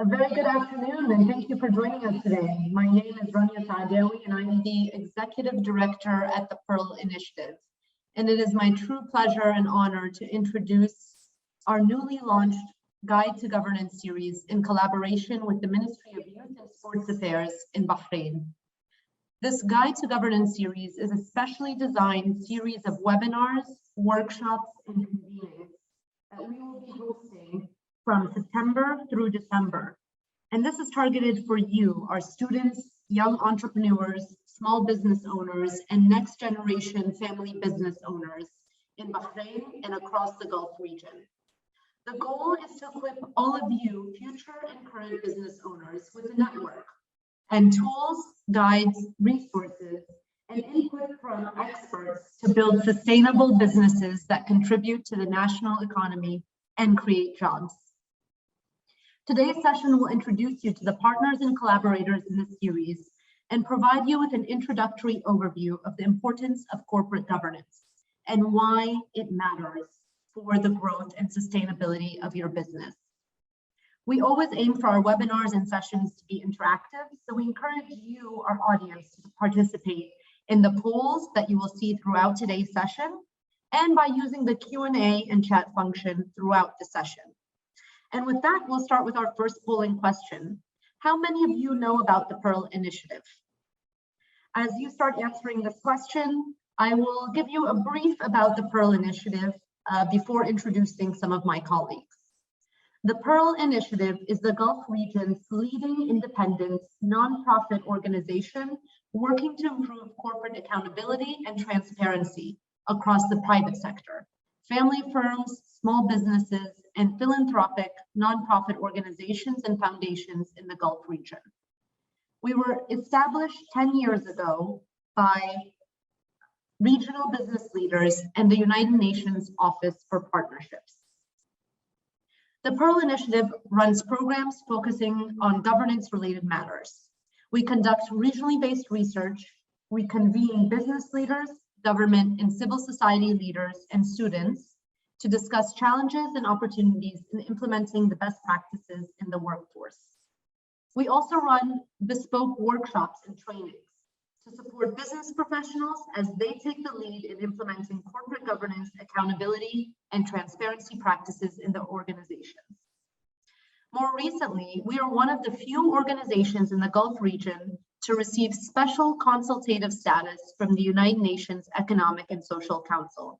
A very good afternoon, and thank you for joining us today. My name is Rania Saadewi, and I'm the Executive Director at the Pearl Initiative. And it is my true pleasure and honor to introduce our newly launched Guide to Governance series in collaboration with the Ministry of Youth and Sports Affairs in Bahrain. This Guide to Governance series is a specially designed series of webinars, workshops, and convenings that we will be hosting from September through December. And this is targeted for you, our students, young entrepreneurs, small business owners, and next generation family business owners in Bahrain and across the Gulf region. The goal is to equip all of you, future and current business owners, with a network and tools, guides, resources, and input from experts to build sustainable businesses that contribute to the national economy and create jobs. Today's session will introduce you to the partners and collaborators in this series and provide you with an introductory overview of the importance of corporate governance and why it matters for the growth and sustainability of your business. We always aim for our webinars and sessions to be interactive, so we encourage you, our audience, to participate in the polls that you will see throughout today's session and by using the Q&A and chat function throughout the session. And with that, we'll start with our first polling question. How many of you know about the Pearl Initiative? As you start answering this question, I will give you a brief about the Pearl Initiative before introducing some of my colleagues. The Pearl Initiative is the Gulf region's leading independent nonprofit organization working to improve corporate accountability and transparency across the private sector, family firms, small businesses, and philanthropic nonprofit organizations and foundations in the Gulf region. We were established 10 years ago by regional business leaders and the United Nations Office for Partnerships. The Pearl Initiative runs programs focusing on governance-related matters. We conduct regionally based research, we convene business leaders, government and civil society leaders, and students to discuss challenges and opportunities in implementing the best practices in the workforce. We also run bespoke workshops and trainings to support business professionals as they take the lead in implementing corporate governance, accountability, and transparency practices in the organizations. More recently, we are one of the few organizations in the Gulf region to receive special consultative status from the United Nations Economic and Social Council.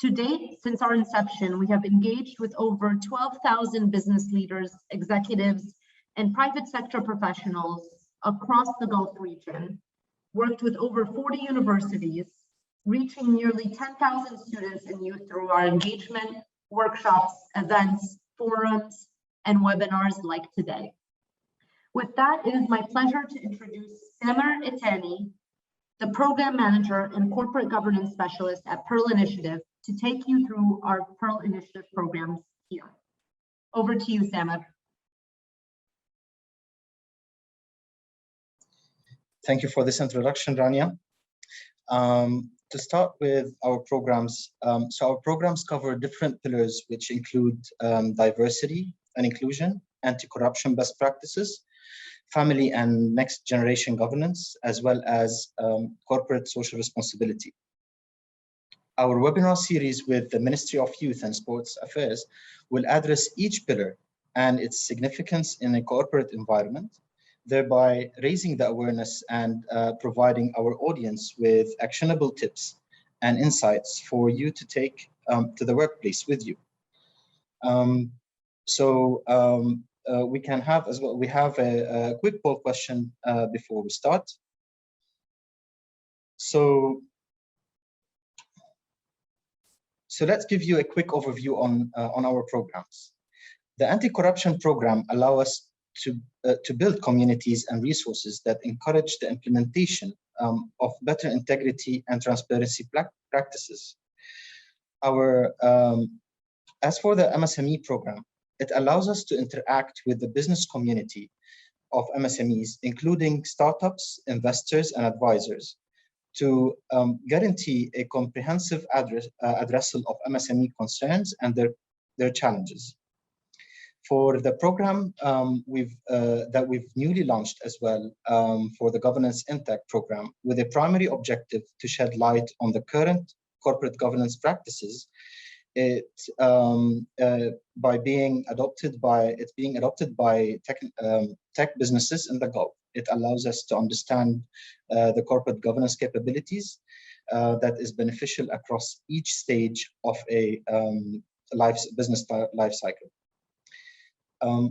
To date, since our inception, we have engaged with over 12,000 business leaders, executives, and private sector professionals across the Gulf region, worked with over 40 universities, reaching nearly 10,000 students and youth through our engagement, workshops, events, forums, and webinars like today. With that, it is my pleasure to introduce Samer Itani, the Program Manager and Corporate Governance Specialist at Pearl Initiative, to take you through our Pearl Initiative programs here. Over to you, Samer. Thank you for this introduction, Rania. To start with our programs, so our programs cover different pillars, which include diversity and inclusion, anti-corruption best practices, family and next generation governance, as well as corporate social responsibility. Our webinar series with the Ministry of Youth and Sports Affairs will address each pillar and its significance in a corporate environment, thereby raising the awareness and providing our audience with actionable tips and insights for you to take to the workplace with you. We can have as well, we have a quick poll question before we start. So let's give you a quick overview on our programs. The anti-corruption program allows us to build communities and resources that encourage the implementation of better integrity and transparency practices. As for the MSME program, it allows us to interact with the business community of MSMEs, including startups, investors, and advisors, to guarantee a comprehensive addressal of MSME concerns and their challenges. For the program that we've newly launched as well, for the Governance Intact program, with a primary objective to shed light on the current corporate governance practices, by being adopted by tech businesses in the Gulf. It allows us to understand the corporate governance capabilities that is beneficial across each stage of a business life cycle.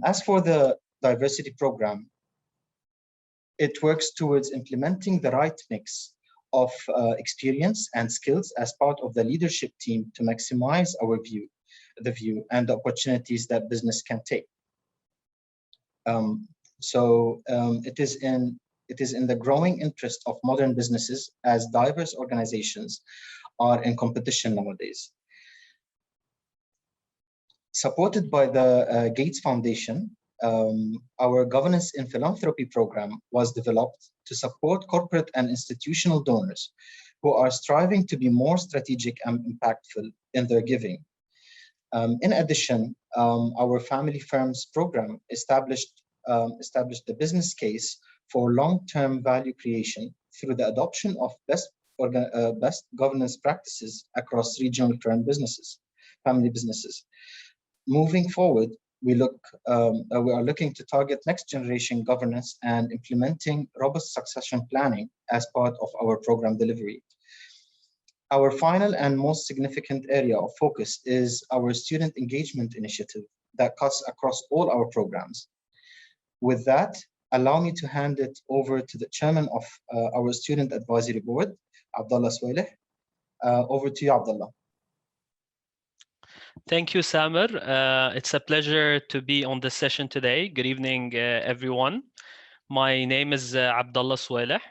As for the diversity program, it works towards implementing the right mix of experience and skills as part of the leadership team to maximize the view and the opportunities that business can take. It is in the growing interest of modern businesses, as diverse organizations are in competition nowadays. Supported by the Gates Foundation, our Governance in Philanthropy program was developed to support corporate and institutional donors who are striving to be more strategic and impactful in their giving. In addition, our Family Firms program established the business case for long-term value creation through the adoption of best governance practices across regional family businesses. Moving forward, we are looking to target next generation governance and implementing robust succession planning as part of our program delivery. Our final and most significant area of focus is our student engagement initiative that cuts across all our programs. With that, allow me to hand it over to the chairman of our Student Advisory Board, Abdullah Swaleh. Over to you, Abdullah. Thank you, Samer. It's a pleasure to be on this session today. Good evening, everyone. My name is Abdullah Swaleh,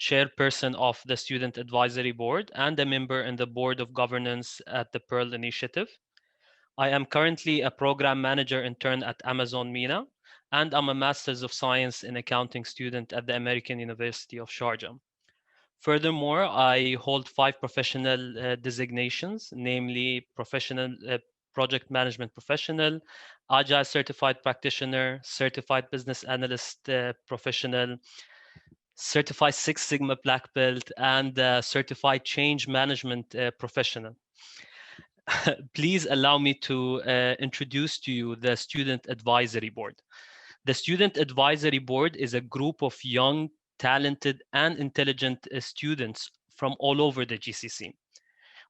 chairperson of the Student Advisory Board and a member in the Board of Governance at the Pearl Initiative. I am currently a program manager intern at Amazon MENA, and I'm a Master's of Science in Accounting student at the American University of Sharjah. Furthermore, I hold 5 professional designations, namely Professional Project Management Professional, Agile Certified Practitioner, Certified Business Analyst Professional, Certified Six Sigma Black Belt, and Certified Change Management Professional. Please allow me to introduce to you the Student Advisory Board. The Student Advisory Board is a group of young, talented, and intelligent students from all over the GCC.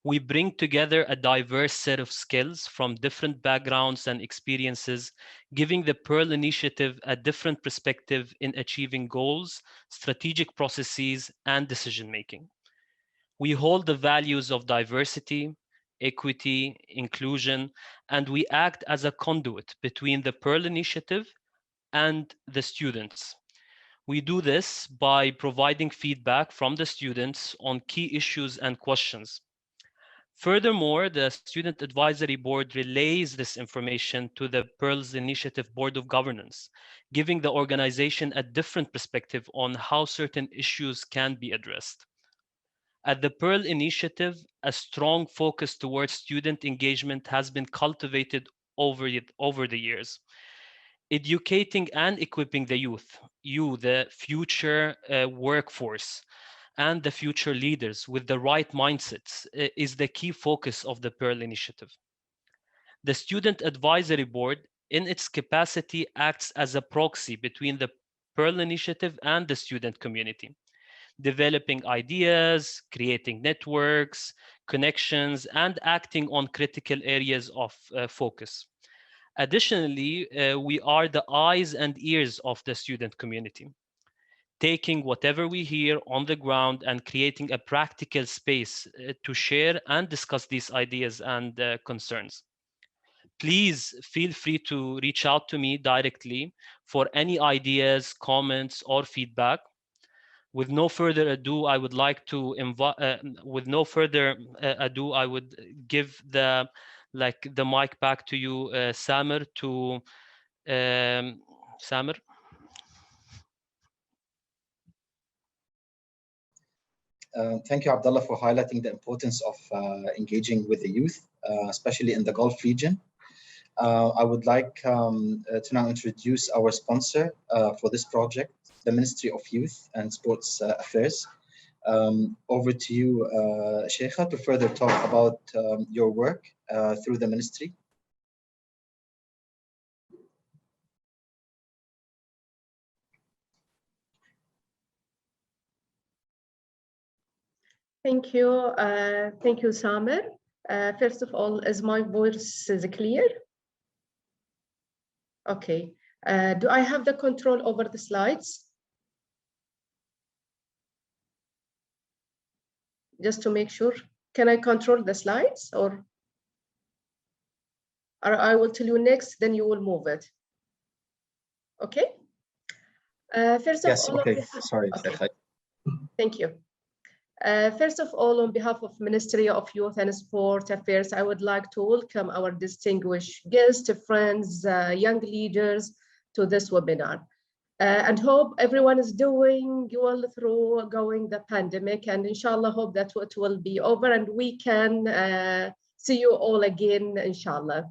We bring together a diverse set of skills from different backgrounds and experiences, giving the Pearl Initiative a different perspective in achieving goals, strategic processes, and decision-making. We hold the values of diversity, equity, inclusion, and we act as a conduit between the Pearl Initiative and the students. We do this by providing feedback from the students on key issues and questions. Furthermore, the Student Advisory Board relays this information to the Pearl's Initiative Board of Governance, giving the organization a different perspective on how certain issues can be addressed. At the Pearl Initiative, a strong focus towards student engagement has been cultivated over the years. Educating and equipping the youth, the future workforce, and the future leaders with the right mindsets is the key focus of the Pearl Initiative. The Student Advisory Board, in its capacity, acts as a proxy between the Pearl Initiative and the student community, developing ideas, creating networks, connections, and acting on critical areas of focus. Additionally, we are the eyes and ears of the student community, taking whatever we hear on the ground and creating a practical space to share and discuss these ideas and concerns. Please feel free to reach out to me directly for any ideas, comments, or feedback. With no further ado, I would like to invite. I would give the mic back to you, Samer. Samer. Thank you, Abdullah, for highlighting the importance of engaging with the youth, especially in the Gulf region. I would like to now introduce our sponsor for this project, the Ministry of Youth and Sports Affairs. Over to you, Sheikha, to further talk about your work through the ministry. Thank you. Thank you, Samer. First of all, is my voice clear? Okay. Do I have the control over the slides? Just to make sure. Can I control the slides or I will tell you next, then you will move it. Okay. First of all, okay. Sorry. Okay. Thank you. First of all, on behalf of Ministry of Youth and Sport Affairs, I would like to welcome our distinguished guests, friends, young leaders to this webinar. And hope everyone is doing well through the pandemic, and inshallah hope that it will be over and we can see you all again, inshallah.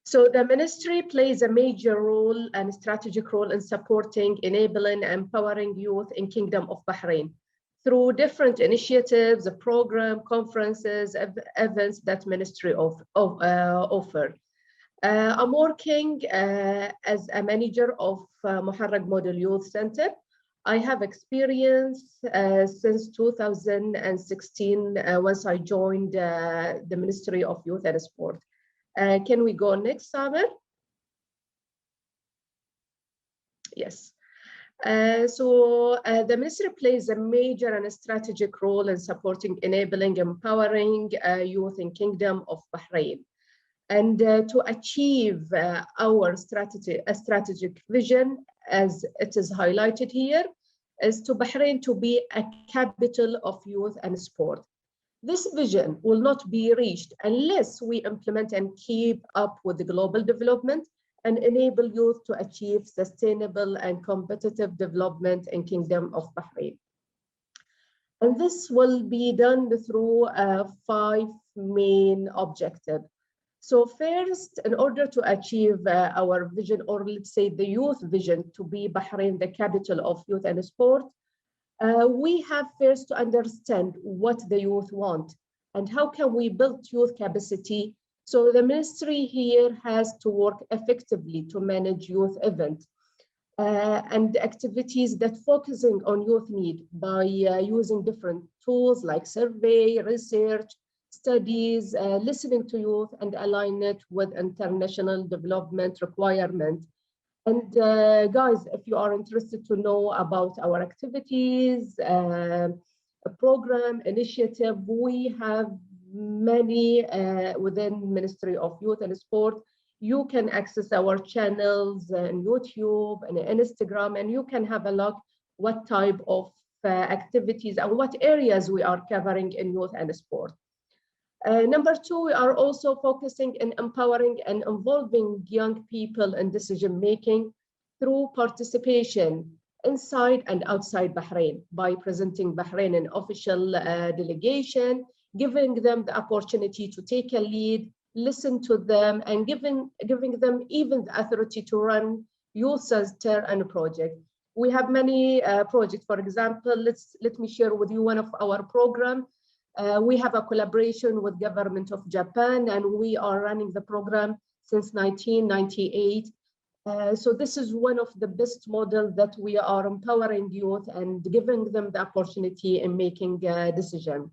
So the ministry plays a major role and strategic role in supporting, enabling, and empowering youth in Kingdom of Bahrain through different initiatives, program, conferences, events that ministry offer. I'm working as a manager of Muharraq Model Youth Center. I have experience since 2016 once I joined the Ministry of Youth and Sport. Can we go next, Samer? Yes. The ministry plays a major and strategic role in supporting, enabling, empowering youth in Kingdom of Bahrain. And to achieve our strategic vision, as it is highlighted here, is to Bahrain to be a capital of youth and sport. This vision will not be reached unless we implement and keep up with the global development and enable youth to achieve sustainable and competitive development in Kingdom of Bahrain. And this will be done through 5 main objectives. So first, in order to achieve our vision, or let's say the youth vision, to be Bahrain the capital of youth and sport, we have first to understand what the youth want and how can we build youth capacity. So the ministry here has to work effectively to manage youth events and activities that focusing on youth need by using different tools like survey, research, studies, listening to youth and align it with international development requirements. And guys, if you are interested to know about our activities, a program, initiative, we have many within Ministry of Youth and Sport. You can access our channels on YouTube and Instagram, and you can have a look what type of activities and what areas we are covering in youth and sport. Number 2, we are also focusing on empowering and involving young people in decision-making through participation inside and outside Bahrain by presenting Bahrain an official delegation, giving them the opportunity to take a lead, listen to them, and giving them even the authority to run youth center and project. We have many projects. For example, let me share with you one of our program. We have a collaboration with government of Japan, and we are running the program since 1998. So this is one of the best models that we are empowering youth and giving them the opportunity in making a decision.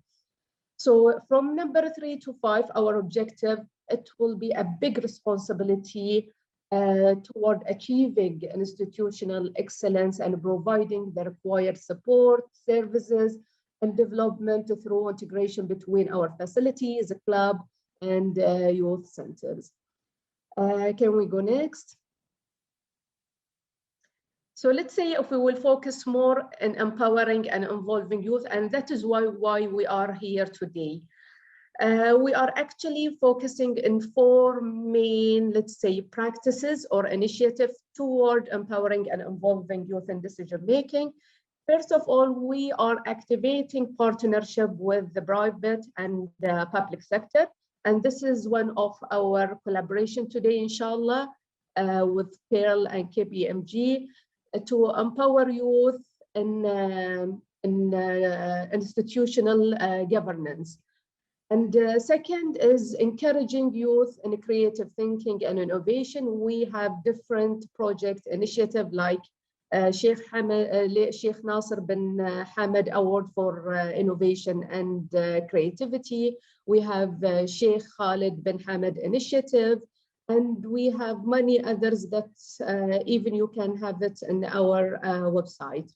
So from number 3 to 5, our objective, it will be a big responsibility toward achieving institutional excellence and providing the required support, services, and development through integration between our facilities, club, and youth centers. Can we go next? So let's say if we will focus more on empowering and involving youth, and that is why we are here today. We are actually focusing in 4 main, let's say, practices or initiatives toward empowering and involving youth in decision-making. First of all, we are activating partnership with the private and the public sector And this is one of our collaboration today, inshallah, with Pearl and KPMG to empower youth in institutional governance. And second is encouraging youth in creative thinking and innovation. We have different project initiative like Sheikh Nasser bin Hamad Award for Innovation and Creativity. We have Sheikh Khalid bin Hamad Initiative, and we have many others that even you can have it in our website.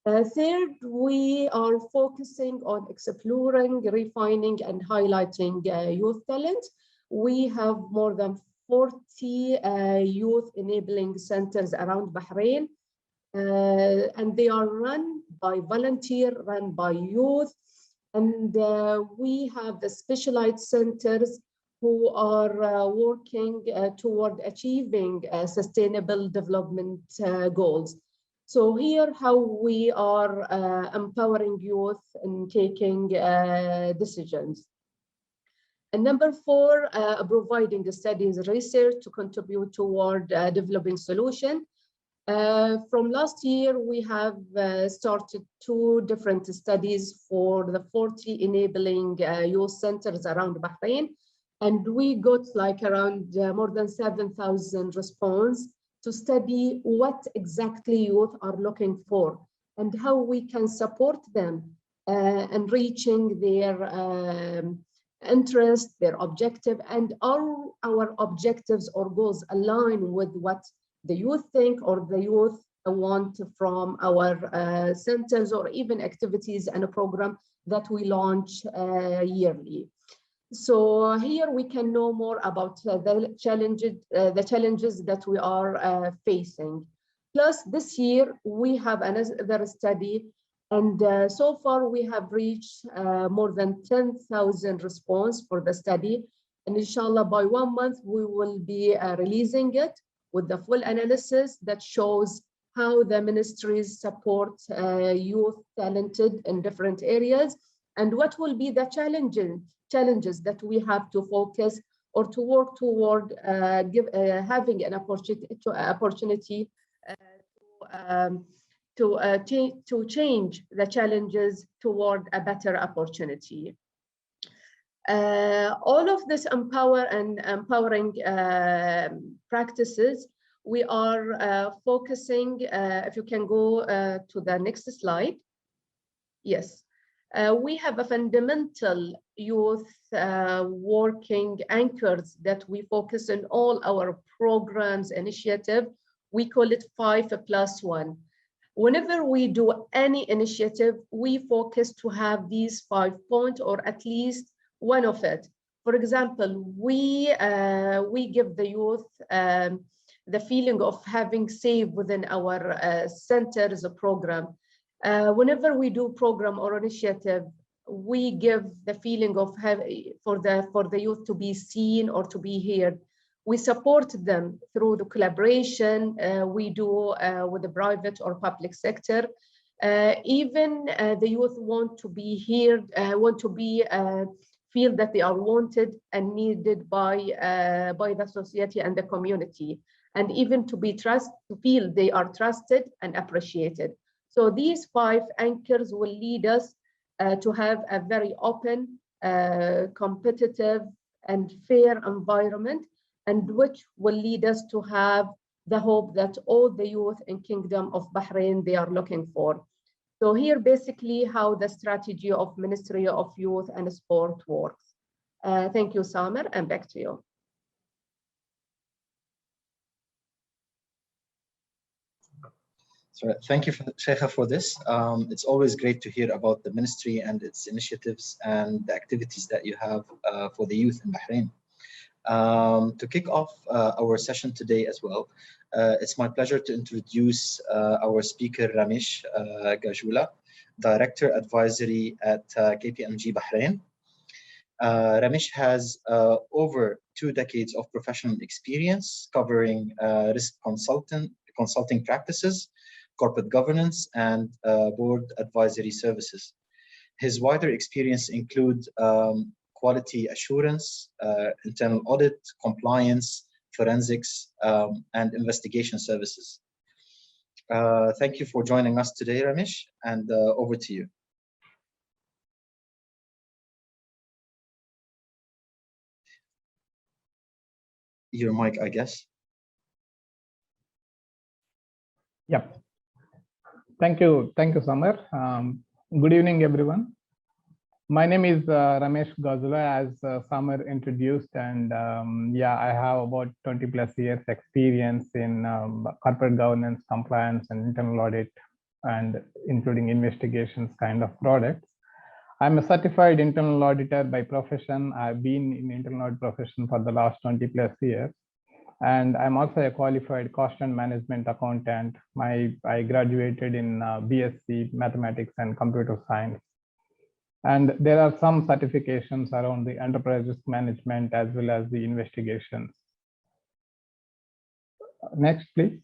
Third, we are focusing on exploring, refining, and highlighting youth talent. We have more than 40 youth enabling centers around Bahrain, and they are run by volunteers, run by youth. And we have the specialized centers who are working toward achieving sustainable development goals. So here how we are empowering youth in taking decisions. And number four, providing the studies research to contribute toward developing solution. From last year, we have started 2 different studies for the 40 enabling youth centers around Bahrain. And we got like around more than 7,000 response to study what exactly youth are looking for and how we can support them in reaching their interest, their objective, and are our objectives or goals align with what the youth think or the youth want from our centers or even activities and a program that we launch yearly. So here we can know more about the challenges that we are facing. Plus this year we have another study, and so far we have reached more than 10,000 response for the study. And inshallah by 1 month we will be releasing it with the full analysis that shows how the ministries support youth talented in different areas and what will be the challenges that we have to focus or to work toward having an opportunity to change the challenges toward a better opportunity. All of this empowering practices, we are focusing, if you can go to the next slide. Yes. We have a fundamental youth working anchors that we focus on all our programs, initiative. We call it 5+1. Whenever we do any initiative, we focus to have these 5 points or at least one of it. For example, we give the youth the feeling of having safe within our centers program. Whenever we do program or initiative, we give the feeling of for the youth to be seen or to be heard. We support them through the collaboration we do with the private or public sector. Even the youth want to be heard, want to be feel that they are wanted and needed by the society and the community, and even to feel they are trusted and appreciated. So these 5 anchors will lead us to have a very open, competitive, and fair environment, and which will lead us to have the hope that all the youth in Kingdom of Bahrain they are looking for. So here basically how the strategy of Ministry of Youth and Sport works. Thank you, Samer, and back to you. So thank you, Sheikha, for this. It's always great to hear about the ministry and its initiatives and the activities that you have for the youth in Bahrain. To kick off our session today as well, it's my pleasure to introduce our speaker, Ramesh Gajula, Director Advisory at KPMG Bahrain. Ramesh has over 2 decades of professional experience covering risk consulting practices, corporate governance, and board advisory services. His wider experience includes quality assurance, internal audit, compliance, forensics, and investigation services. Thank you for joining us today, Ramesh, and over to you. Your mic, I guess. Yep. Thank you, Samar. Good evening, everyone. My name is Ramesh Gazula, as Samar introduced, and yeah, I have about 20 plus years experience in corporate governance, compliance, and internal audit, and including investigations kind of products. I'm a certified internal auditor by profession. I've been in internal audit profession for the last 20 plus years. And I'm also a qualified cost and management accountant. I graduated in BSc Mathematics and Computer Science. And there are some certifications around the enterprise risk management as well as the investigations. Next, please.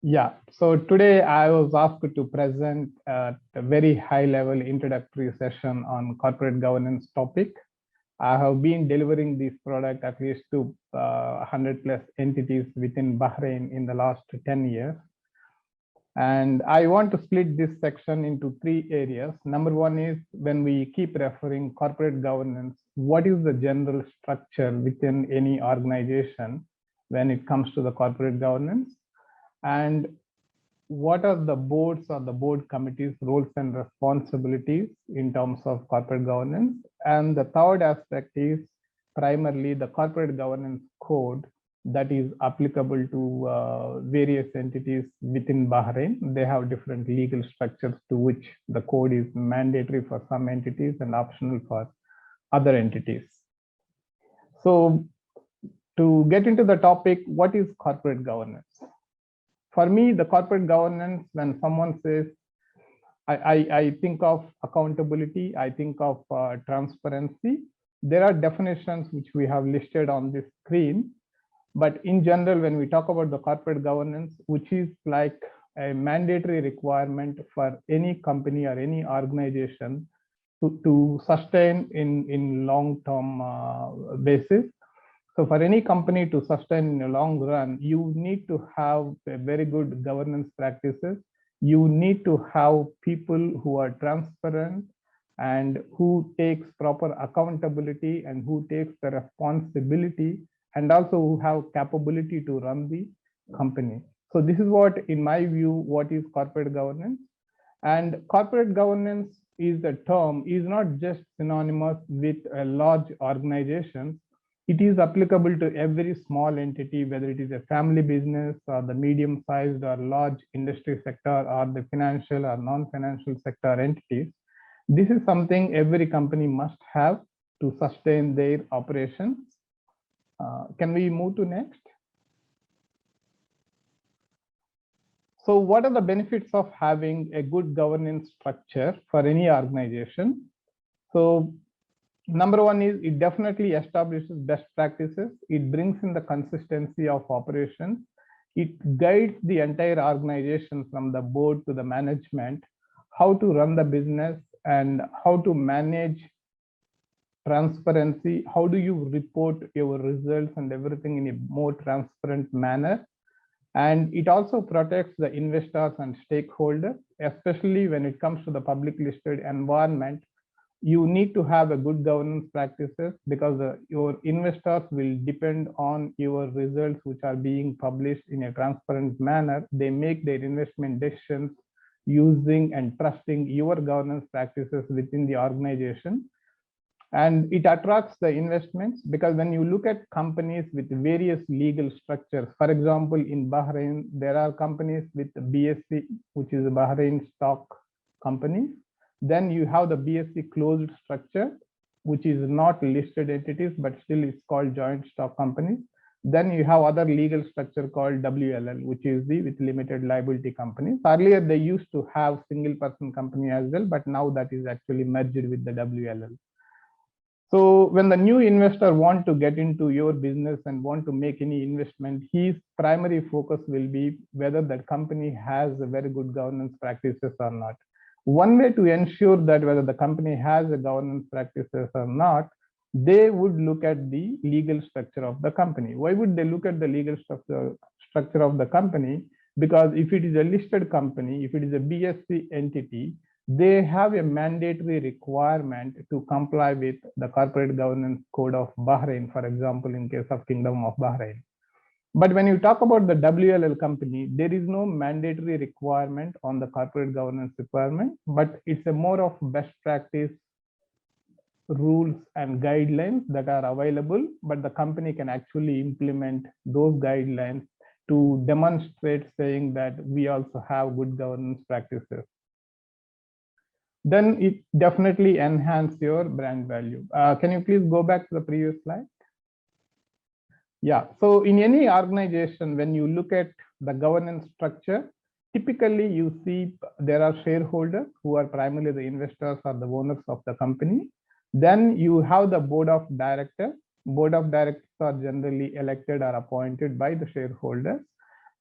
Yeah, so today I was asked to present a very high level introductory session on corporate governance topic. I have been delivering this product at least to 100 plus entities within Bahrain in the last 10 years. And I want to split this section into 3 areas. Number 1 is when we keep referring corporate governance, what is the general structure within any organization when it comes to the corporate governance? And what are the boards or the board committees' roles and responsibilities in terms of corporate governance? And the third aspect is primarily the corporate governance code that is applicable to various entities within Bahrain. They have different legal structures to which the code is mandatory for some entities and optional for other entities. So to get into the topic, what is corporate governance? For me, the corporate governance, when someone says, I think of accountability, I think of transparency. There are definitions which we have listed on this screen. But in general, when we talk about the corporate governance, which is like a mandatory requirement for any company or any organization to sustain in long-term basis. So for any company to sustain in a long run, you need to have a very good governance practices. You need to have people who are transparent and who takes proper accountability and who takes the responsibility and also who have capability to run the company. So this is what, in my view, what is corporate governance. And corporate governance is the term is not just synonymous with a large organization. It is applicable to every small entity, whether it is a family business or the medium-sized or large industry sector or the financial or non-financial sector entities. This is something every company must have to sustain their operations. Can we move to next? So what are the benefits of having a good governance structure for any organization? So number 1 is it definitely establishes best practices. It brings in the consistency of operations. It guides the entire organization from the board to the management, how to run the business and how to manage transparency. How do you report your results and everything in a more transparent manner? And it also protects the investors and stakeholders, especially when it comes to the public listed environment. You need to have a good governance practices because your investors will depend on your results, which are being published in a transparent manner. They make their investment decisions using and trusting your governance practices within the organization. And it attracts the investments because when you look at companies with various legal structures, for example, in Bahrain, there are companies with BSc, which is a Bahrain stock company. Then you have the BSc closed structure, which is not listed entities, but still it's called joint stock companies. Then you have other legal structure called WLL, which is the with limited liability companies. Earlier, they used to have single person company as well, but now that is actually merged with the WLL. So when the new investor want to get into your business and want to make any investment, his primary focus will be whether that company has a very good governance practices or not. One way to ensure that whether the company has a governance practices or not, they would look at the legal structure of the company. Why would they look at the legal structure of the company? Because if it is a listed company, if it is a BSC entity, they have a mandatory requirement to comply with the corporate governance code of Bahrain, for example, in case of Kingdom of Bahrain. But when you talk about the WLL company, there is no mandatory requirement on the corporate governance requirement, but it's a more of best practice rules and guidelines that are available, but the company can actually implement those guidelines to demonstrate saying that we also have good governance practices. Then it definitely enhances your brand value. Can you please go back to the previous slide? Yeah, so in any organization, when you look at the governance structure, typically you see there are shareholders who are primarily the investors or the owners of the company. Then you have the board of directors. Board of directors are generally elected or appointed by the shareholders.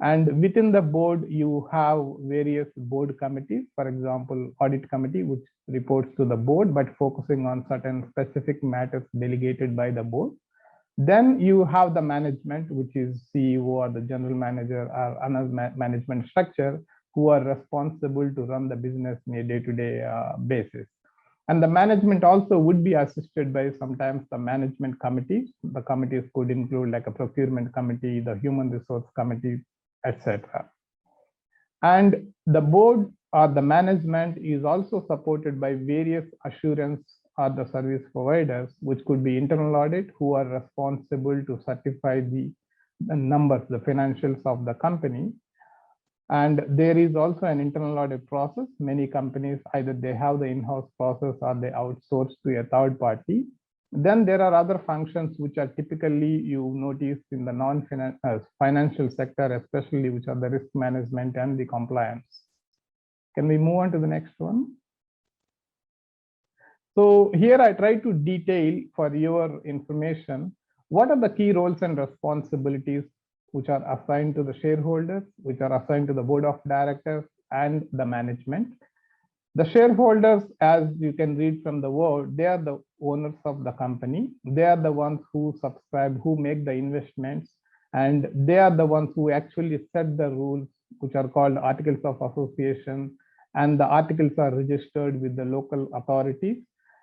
And within the board, you have various board committees, for example, audit committee, which reports to the board, but focusing on certain specific matters delegated by the board. Then you have the management, which is CEO or the general manager or another management structure, who are responsible to run the business in a day-to-day basis. And the management also would be assisted by sometimes the management committees. The committees could include like a procurement committee, the human resource committee, etc. And the board or the management is also supported by various assurance or the service providers, which could be internal audit, who are responsible to certify the numbers, the financials of the company. And there is also an internal audit process. Many companies, either they have the in-house process or they outsource to a third party. Then there are other functions which are typically you notice in the non-financial sector, especially which are the risk management and the compliance. Can we move on to the next one? So here I try to detail for your information, what are the key roles and responsibilities which are assigned to the shareholders, which are assigned to the board of directors and the management. The shareholders, as you can read from the word, they are the owners of the company. They are the ones who subscribe, who make the investments, and they are the ones who actually set the rules, which are called articles of association, and the articles are registered with the local authorities,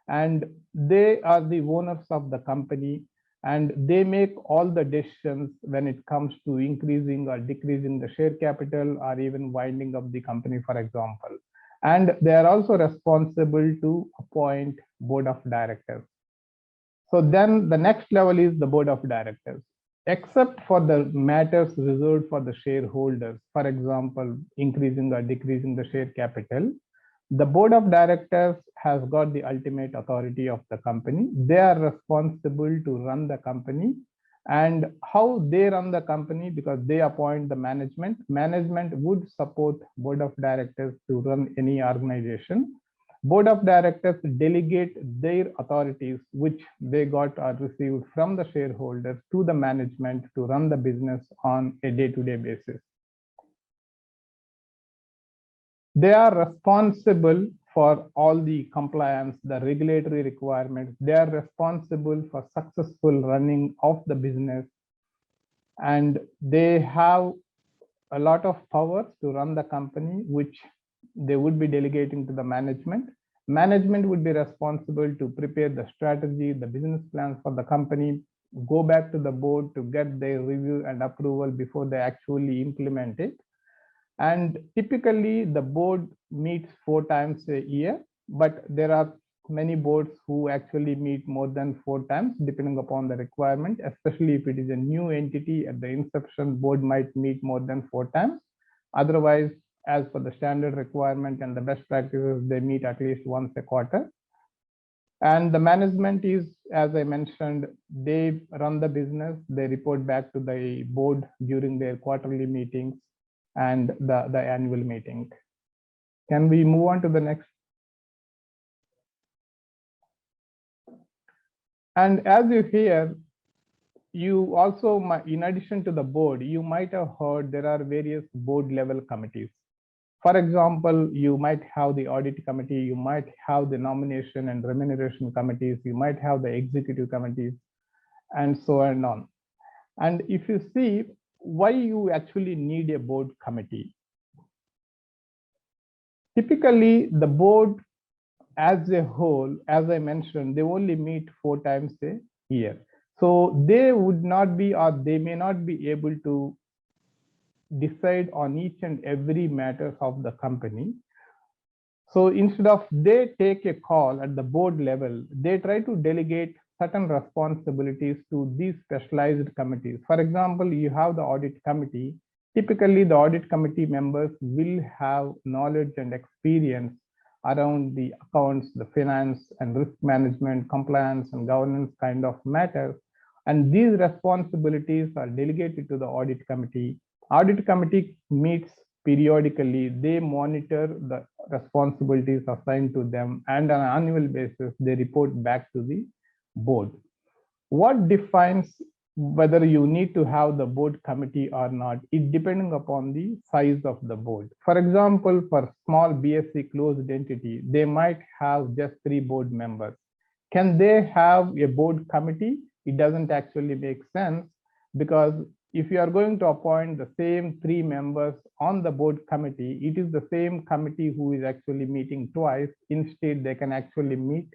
and they are the owners of the company, and they make all the decisions when it comes to increasing or decreasing the share capital or even winding up the company, for example. And they are also responsible to appoint board of directors. So then the next level is the board of directors. Except for the matters reserved for the shareholders, for example, increasing or decreasing the share capital, the board of directors has got the ultimate authority of the company. They are responsible to run the company. And how they run the company, because they appoint the management. Management would support board of directors to run any organization. Board of directors delegate their authorities, which they got or received from the shareholders, to the management to run the business on a day-to-day basis. They are responsible for all the compliance, the regulatory requirements. They are responsible for successful running of the business. And they have a lot of powers to run the company, which they would be delegating to the management. Management would be responsible to prepare the strategy, the business plans for the company, go back to the board to get their review and approval before they actually implement it. And typically the board meets 4 times a year, but there are many boards who actually meet more than 4 times depending upon the requirement, especially if it is a new entity at the inception, board might meet more than 4 times. Otherwise, as per the standard requirement and the best practices, they meet at least once a quarter. And the management is, as I mentioned, they run the business, they report back to the board during their quarterly meetings and the annual meeting. Can we move on to the next? And as you hear, you also, in addition to the board, you might have heard there are various board level committees. For example, you might have the audit committee, you might have the nomination and remuneration committees, you might have the executive committees, and so on. And if you see why you actually need a board committee, typically the board as a whole, as I mentioned, they only meet 4 times a year. So they would not be, or they may not be able to decide on each and every matters of the company. So instead of they take a call at the board level, they try to delegate certain responsibilities to these specialized committees. For example, you have the audit committee. Typically, the audit committee members will have knowledge and experience around the accounts, the finance and risk management, compliance and governance kind of matters. And these responsibilities are delegated to the audit committee. Audit committee meets periodically. They monitor the responsibilities assigned to them, and on an annual basis, they report back to the board. What defines whether you need to have the board committee or not, it depending upon the size of the board. For example, for small BSc closed entity, they might have just 3 board members. Can they have a board committee? It doesn't actually make sense, because if you are going to appoint the same 3 members on the board committee, it is the same committee who is actually meeting twice. Instead, they can actually meet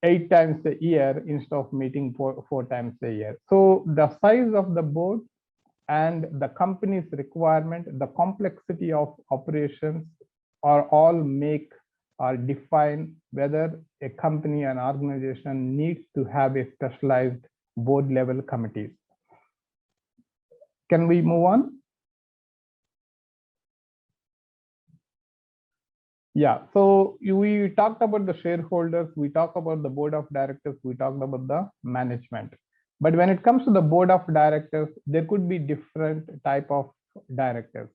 8 times a year instead of meeting 4 times a year. So the size of the board and the company's requirement, the complexity of operations are all make or define whether a company and organization needs to have a specialized board level committees. Can we move on? Yeah, so we talked about the shareholders, we talked about the board of directors, we talked about the management. But when it comes to the board of directors, there could be different type of directors,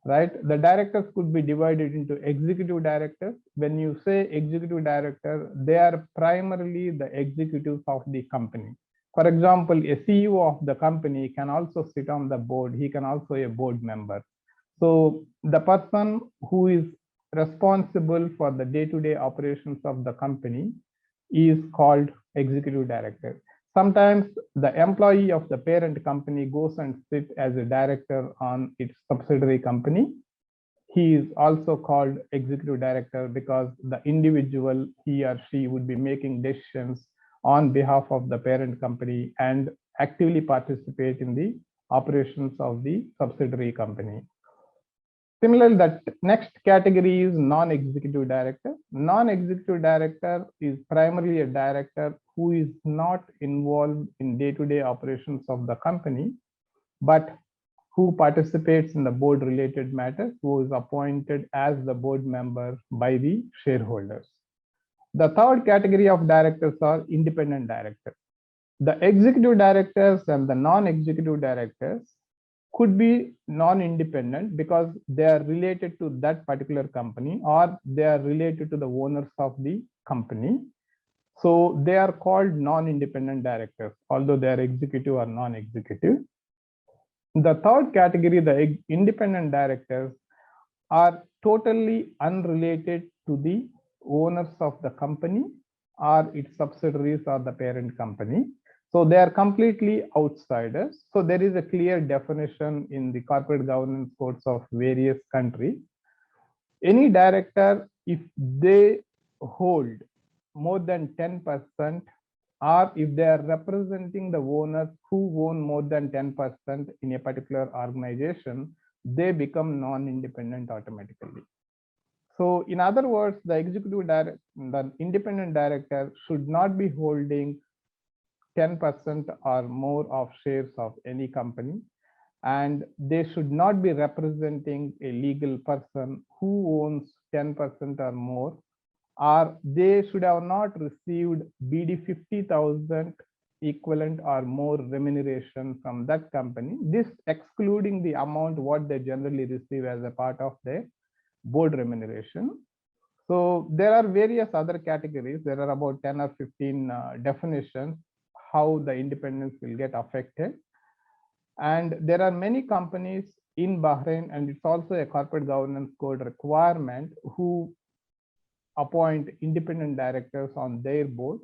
right? The directors could be divided into executive directors. When you say executive director, they are primarily the executives of the company. For example, a CEO of the company can also sit on the board. He can also be a board member. So the person who is responsible for the day-to-day operations of the company is called executive director. Sometimes the employee of the parent company goes and sits as a director on its subsidiary company. He is also called executive director because the individual, he or she, would be making decisions on behalf of the parent company and actively participate in the operations of the subsidiary company. Similarly, the next category is non-executive director. Non-executive director is primarily a director who is not involved in day-to-day operations of the company, but who participates in the board related matters, who is appointed as the board member by the shareholders. The third category of directors are independent directors. The executive directors and the non-executive directors could be non-independent because they are related to that particular company or they are related to the owners of the company. So they are called non-independent directors, although they are executive or non-executive. The third category, the independent directors, are totally unrelated to the owners of the company or its subsidiaries or the parent company. So they are completely outsiders. So there is a clear definition in the corporate governance codes of various countries. Any director, if they hold more than 10%, or if they are representing the owners who own more than 10% in a particular organization, they become non-independent automatically. So in other words, the the independent director should not be holding 10% or more of shares of any company, and they should not be representing a legal person who owns 10% or more, or they should have not received BD 50,000 equivalent or more remuneration from that company, this excluding the amount what they generally receive as a part of their board remuneration. So there are various other categories. There are about 10 or 15 definitions how the independence will get affected. And there are many companies in Bahrain, and it's also a corporate governance code requirement, who appoint independent directors on their board.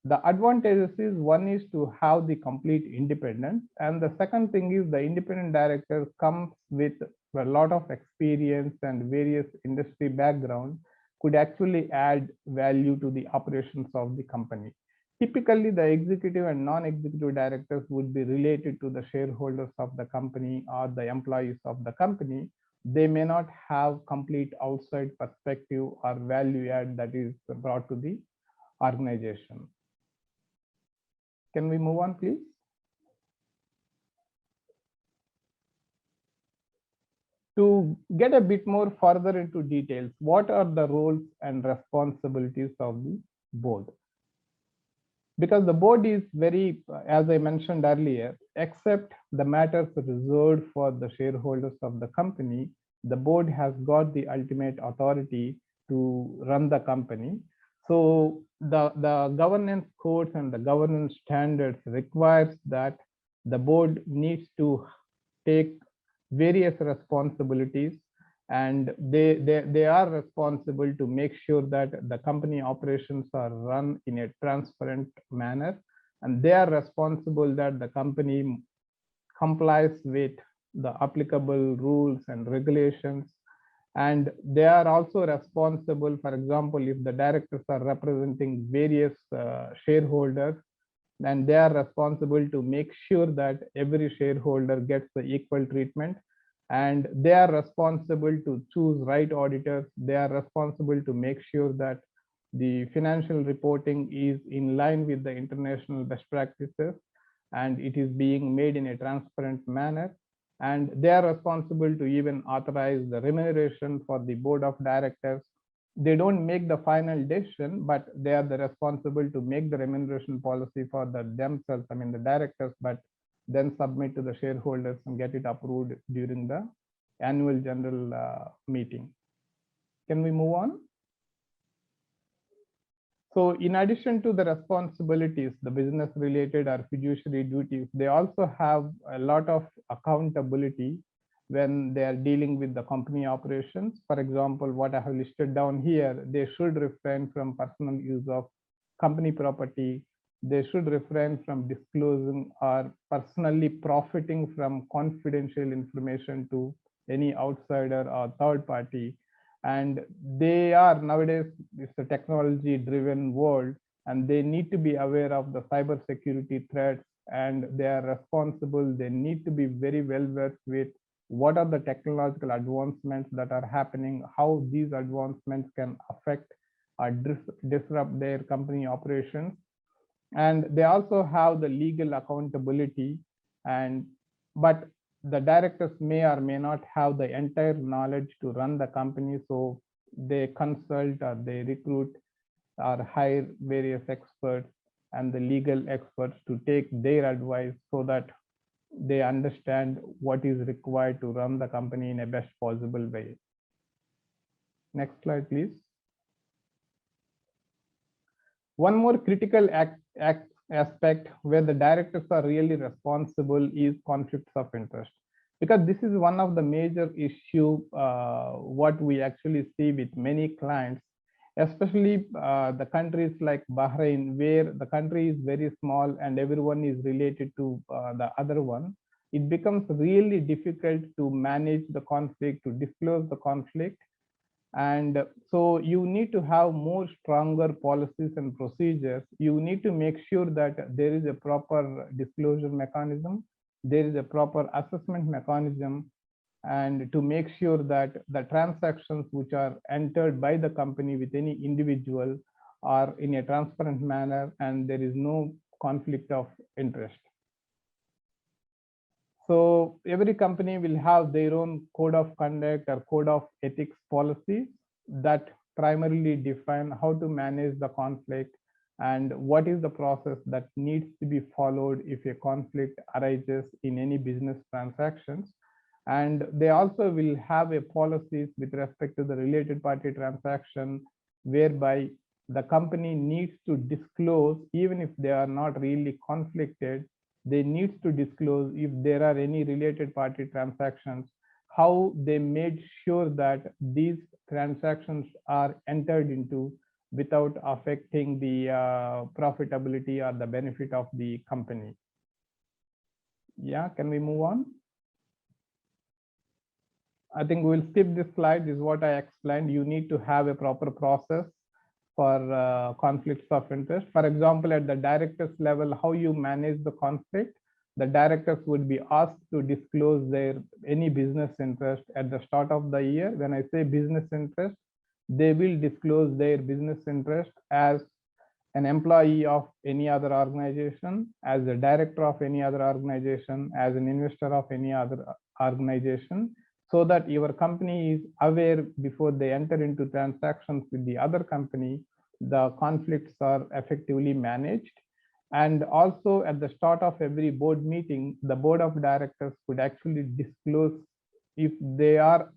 The advantages is, one is to have the complete independence, and the second thing is the independent director comes with a lot of experience and various industry background, could actually add value to the operations of the company. Typically, the executive and non-executive directors would be related to the shareholders of the company or the employees of the company. They may not have complete outside perspective or value add that is brought to the organization. Can we move on, please? To get a bit more further into details, what are the roles and responsibilities of the board? Because the board is very, as I mentioned earlier, except the matters reserved for the shareholders of the company, the board has got the ultimate authority to run the company. So the governance codes and the governance standards requires that the board needs to take various responsibilities, and they are responsible to make sure that the company operations are run in a transparent manner, and they are responsible that the company complies with the applicable rules and regulations. And they are also responsible, for example, if the directors are representing various shareholders, then they are responsible to make sure that every shareholder gets the equal treatment, and they are responsible to choose right auditors. They are responsible to make sure that the financial reporting is in line with the international best practices and it is being made in a transparent manner. And they are responsible to even authorize the remuneration for the board of directors. They don't make the final decision, but they are the responsible to make the remuneration policy for themselves, I mean the directors, but then submit to the shareholders and get it approved during the annual general meeting. Can we move on? So in addition to the responsibilities, the business related or fiduciary duties, they also have a lot of accountability when they are dealing with the company operations. For example, what I have listed down here, they should refrain from personal use of company property. They should refrain from disclosing or personally profiting from confidential information to any outsider or third party. And they are nowadays, it's a technology driven world, and they need to be aware of the cyber security threats, and they are responsible. They need to be very well versed with what are the technological advancements that are happening, how these advancements can affect or disrupt their company operations. And they also have the legal accountability, but the directors may or may not have the entire knowledge to run the company, so they consult or they recruit or hire various experts and the legal experts to take their advice so that they understand what is required to run the company in a best possible way. Next slide, please. One more critical aspect where the directors are really responsible is conflicts of interest, because this is one of the major issue what we actually see with many clients, especially the countries like Bahrain, where the country is very small and everyone is related to the other one. It becomes really difficult to manage the conflict, to disclose the conflict. And so you need to have more stronger policies and procedures. You need to make sure that there is a proper disclosure mechanism, there is a proper assessment mechanism, and to make sure that the transactions which are entered by the company with any individual are in a transparent manner and there is no conflict of interest. So every company will have their own code of conduct or code of ethics policies that primarily define how to manage the conflict and what is the process that needs to be followed if a conflict arises in any business transactions. And they also will have a policies with respect to the related party transaction, whereby the company needs to disclose, even if they are not really conflicted, they need to disclose if there are any related party transactions how they made sure that these transactions are entered into without affecting the profitability or the benefit of the company. Yeah, can we move on? I think we'll skip this slide. This is what I explained. You need to have a proper process for conflicts of interest. For example, at the directors level, how you manage the conflict. The directors would be asked to disclose their any business interest at the start of the year. When I say business interest, they will disclose their business interest as an employee of any other organization, as a director of any other organization, as an investor of any other organization, so that your company is aware before they enter into transactions with the other company, the conflicts are effectively managed. And also at the start of every board meeting, the board of directors could actually disclose if they are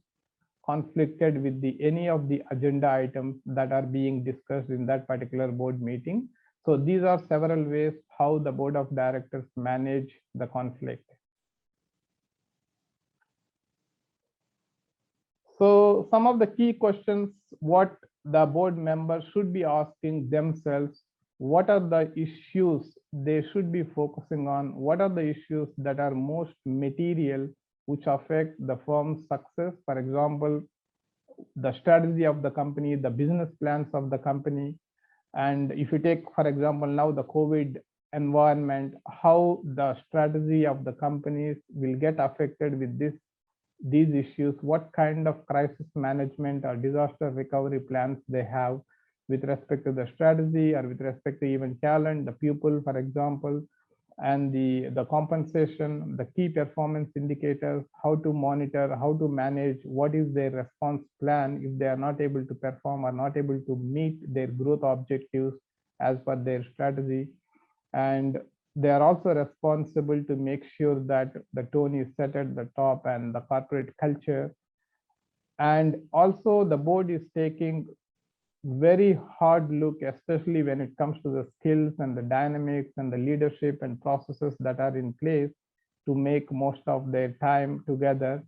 conflicted with any of the agenda items that are being discussed in that particular board meeting. So these are several ways how the board of directors manage the conflict. So some of the key questions what the board members should be asking themselves: what are the issues they should be focusing on? What are the issues that are most material which affect the firm's success? For example, the strategy of the company, the business plans of the company. And if you take, for example, now the COVID environment, how the strategy of the companies will get affected with these issues, what kind of crisis management or disaster recovery plans they have with respect to the strategy or with respect to even talent, the people, for example, and the compensation, the key performance indicators, how to monitor, how to manage, what is their response plan if they are not able to perform or not able to meet their growth objectives as per their strategy. And they are also responsible to make sure that the tone is set at the top and the corporate culture. And also the board is taking very hard look, especially when it comes to the skills and the dynamics and the leadership and processes that are in place to make most of their time together,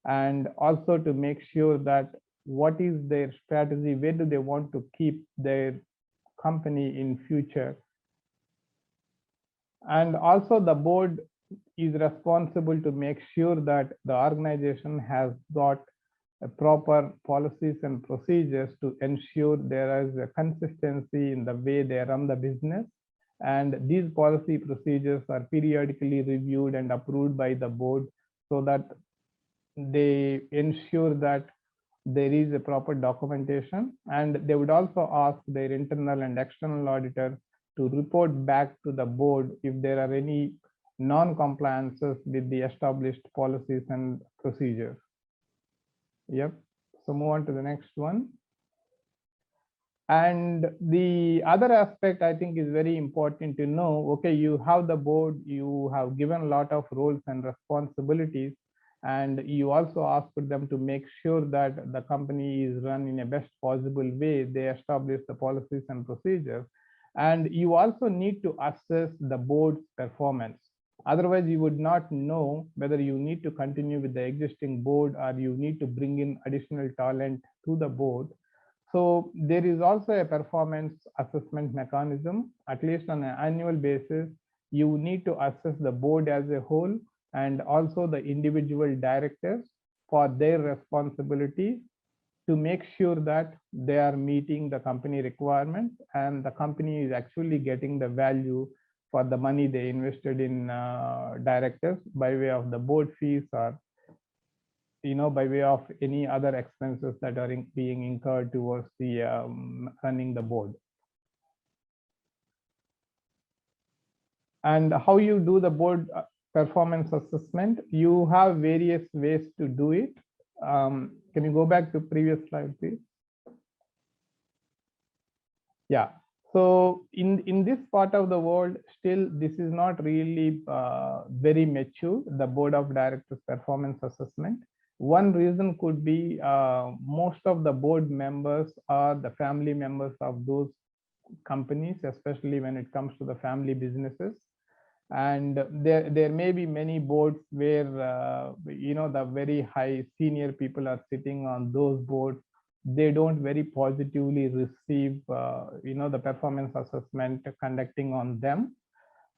and also to make sure that what is their strategy, where do they want to keep their company in future. And also the board is responsible to make sure that the organization has got proper policies and procedures to ensure there is a consistency in the way they run the business. And these policy procedures are periodically reviewed and approved by the board so that they ensure that there is a proper documentation. And they would also ask their internal and external auditor to report back to the board if there are any non-compliances with the established policies and procedures. Yep. So move on to the next one. And the other aspect I think is very important to know. Okay, you have the board, you have given a lot of roles and responsibilities, and you also ask them to make sure that the company is run in a best possible way. They establish the policies and procedures, and you also need to assess the board's performance. Otherwise, you would not know whether you need to continue with the existing board or you need to bring in additional talent to the board. So there is also a performance assessment mechanism. At least on an annual basis, you need to assess the board as a whole and also the individual directors for their responsibility to make sure that they are meeting the company requirements and the company is actually getting the value for the money they invested in directors by way of the board fees or by way of any other expenses that are being incurred towards the running the board. And how you do the board performance assessment, you have various ways to do it. Can you go back to previous slide, please? Yeah. So in this part of the world, still this is not really very mature, the board of directors performance assessment. One reason could be most of the board members are the family members of those companies, especially when it comes to the family businesses. And there may be many boards where the very high senior people are sitting on those boards. They don't very positively receive the performance assessment conducting on them.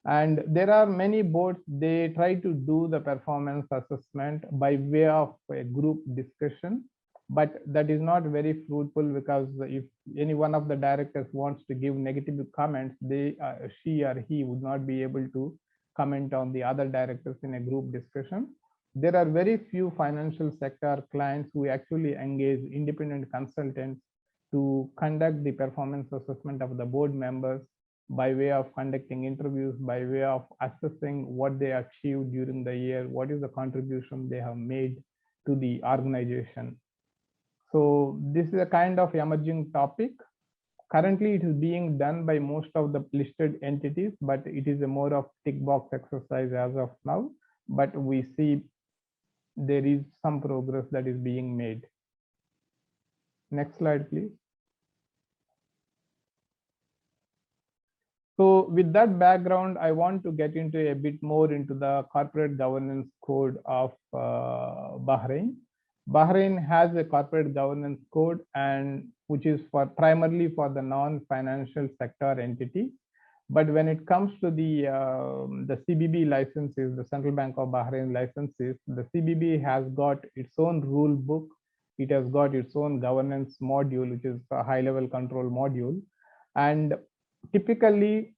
And there are many boards, they try to do the performance assessment by way of a group discussion, but that is not very fruitful, because if any one of the directors wants to give negative comments, she or he would not be able to comment on the other directors in a group discussion. There are very few financial sector clients who actually engage independent consultants to conduct the performance assessment of the board members by way of conducting interviews, by way of assessing what they achieved during the year, what is the contribution they have made to the organization. So this is a kind of emerging topic. Currently, it is being done by most of the listed entities, but it is a more of tick box exercise as of now. But we see there is some progress that is being made. Next slide, please. So with that background, I want to get into a bit more into the corporate governance code of Bahrain. Bahrain has a corporate governance code, and which is primarily for the non-financial sector entity. But when it comes to the CBB licenses, the Central Bank of Bahrain licenses, the CBB has got its own rule book. It has got its own governance module, which is a high-level control module. And typically,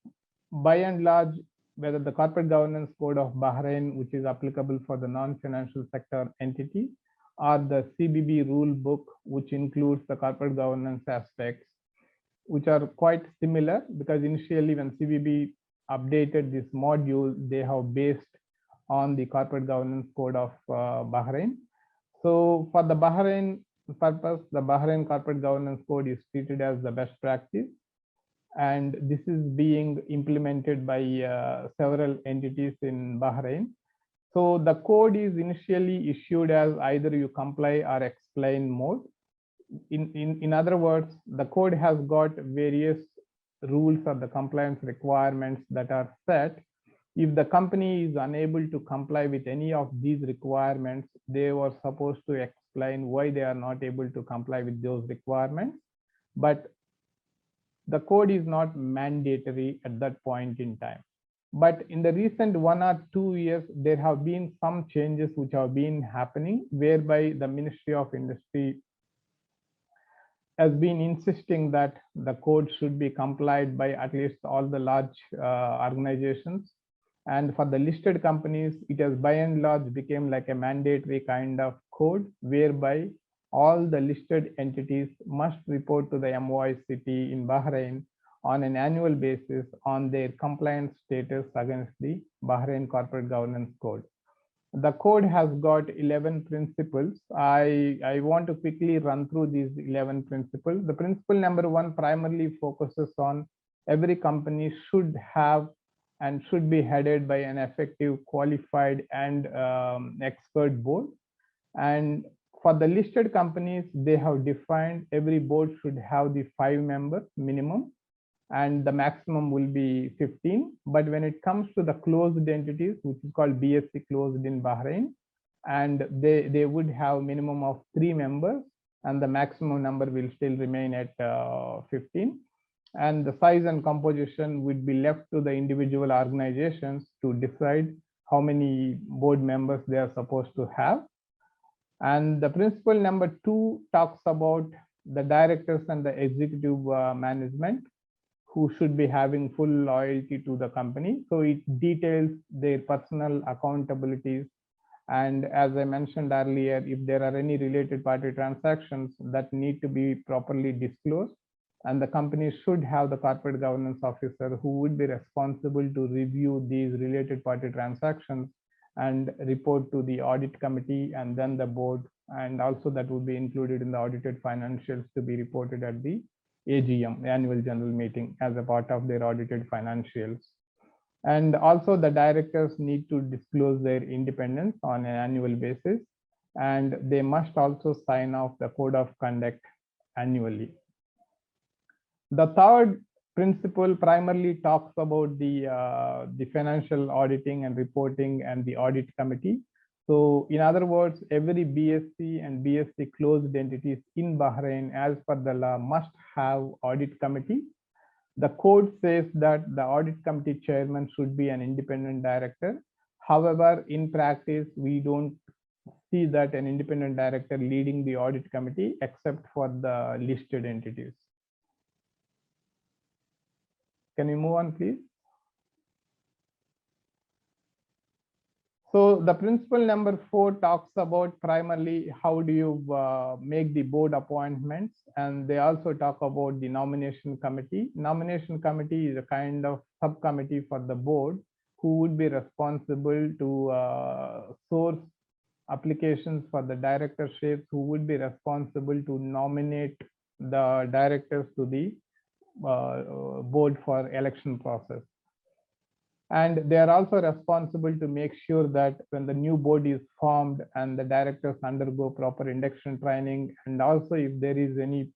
by and large, whether the corporate governance code of Bahrain, which is applicable for the non-financial sector entity, or the CBB rule book, which includes the corporate governance aspects, which are quite similar, because initially when CBB updated this module, they have based on the corporate governance code of Bahrain. So for the Bahrain purpose, the Bahrain corporate governance code is treated as the best practice. And this is being implemented by several entities in Bahrain. So the code is initially issued as either you comply or explain mode. In other words, the code has got various rules or the compliance requirements that are set. If the company is unable to comply with any of these requirements, they were supposed to explain why they are not able to comply with those requirements. But the code is not mandatory at that point in time. But in the recent 1 or 2 years, there have been some changes which have been happening, whereby the Ministry of Industry has been insisting that the code should be complied by at least all the large organizations. And for the listed companies, it has by and large become like a mandatory kind of code, whereby all the listed entities must report to the MOICT in Bahrain on an annual basis on their compliance status against the Bahrain Corporate Governance Code. The code has got 11 principles. I want to quickly run through these 11 principles. The principle number 1 primarily focuses on every company should have and should be headed by an effective, qualified, and expert board. And for the listed companies, they have defined every board should have the 5 members minimum, and the maximum will be 15. But when it comes to the closed entities, which is called BSC closed in Bahrain, and they would have minimum of 3 members, and the maximum number will still remain at 15. And the size and composition would be left to the individual organizations to decide how many board members they are supposed to have. And the principle number 2 talks about the directors and the executive management, who should be having full loyalty to the company. So it details their personal accountabilities. And as I mentioned earlier, if there are any related party transactions that need to be properly disclosed, and the company should have the corporate governance officer who would be responsible to review these related party transactions and report to the audit committee and then the board. And also that would be included in the audited financials to be reported at the AGM, annual general meeting, as a part of their audited financials. And also the directors need to disclose their independence on an annual basis, and they must also sign off the code of conduct annually. The third principle primarily talks about the financial auditing and reporting and the audit committee. So in other words, every BSc and BSc closed entities in Bahrain, as per the law, must have audit committee. The code says that the audit committee chairman should be an independent director. However, in practice, we don't see that an independent director leading the audit committee except for the listed entities. Can we move on, please? So the principle number 4 talks about primarily how do you make the board appointments, and they also talk about the nomination committee. Nomination committee is a kind of subcommittee for the board who would be responsible to source applications for the directorships, who would be responsible to nominate the directors to the board for election process. And they are also responsible to make sure that when the new board is formed and the directors undergo proper induction training, and also if there is any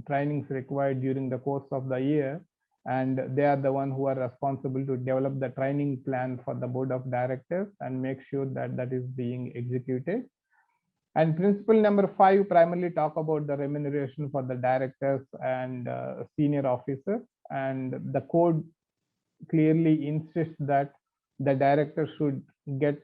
trainings required during the course of the year, and they are the one who are responsible to develop the training plan for the board of directors and make sure that that is being executed. And principle number 5 primarily talk about the remuneration for the directors and senior officers, and the code clearly insists that the director should get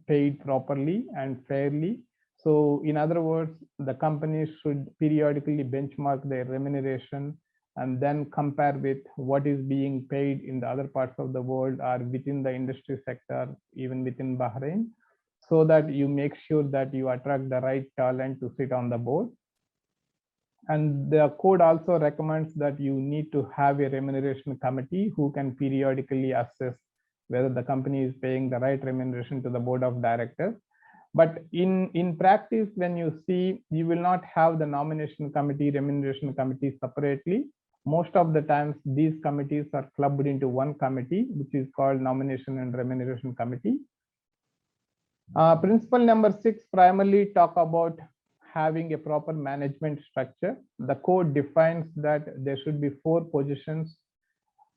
paid properly and fairly. So in other words, the companies should periodically benchmark their remuneration and then compare with what is being paid in the other parts of the world or within the industry sector, even within Bahrain, so that you make sure that you attract the right talent to sit on the board. And the code also recommends that you need to have a remuneration committee who can periodically assess whether the company is paying the right remuneration to the board of directors. But in practice, when you see, you will not have the nomination committee, remuneration committee separately. Most of the times, these committees are clubbed into one committee, which is called nomination and remuneration committee. Principle number 6 primarily talk about having a proper management structure. The code defines that there should be 4 positions